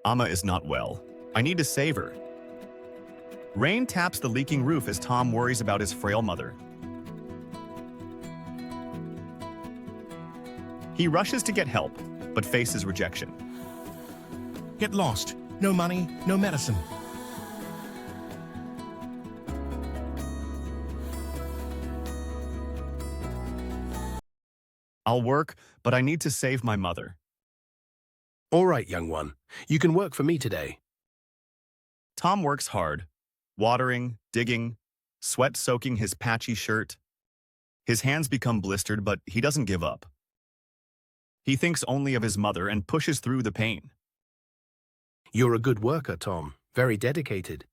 Amma is not well. I need to save her. Rain taps the leaking roof as Tom worries about his frail mother. He rushes to get help, but faces rejection. Get lost. No money, no medicine. I'll work, but I need to save my mother. All right, young one. You can work for me today. Tom works hard, watering, digging, sweat soaking his patchy shirt. His hands become blistered, but he doesn't give up. He thinks only of his mother and pushes through the pain. You're a good worker, Tom. Very dedicated.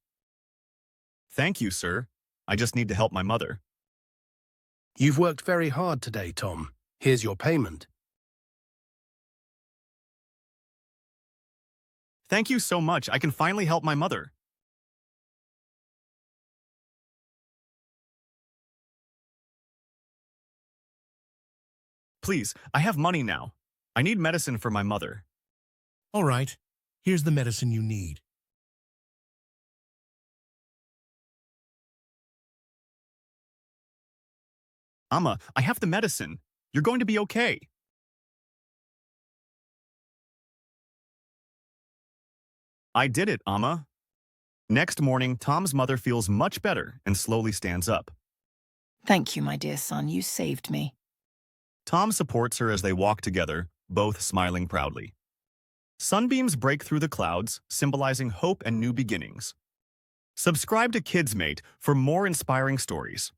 Thank you, sir. I just need to help my mother. You've worked very hard today, Tom. Here's your payment. Thank you so much. I can finally help my mother. Please, I have money now. I need medicine for my mother. All right. Here's the medicine you need. Amma, I have the medicine. You're going to be okay. I did it, Amma. Next morning, Tom's mother feels much better and slowly stands up. Thank you, my dear son. You saved me. Tom supports her as they walk together, both smiling proudly. Sunbeams break through the clouds, symbolizing hope and new beginnings. Subscribe to KidsMate for more inspiring stories.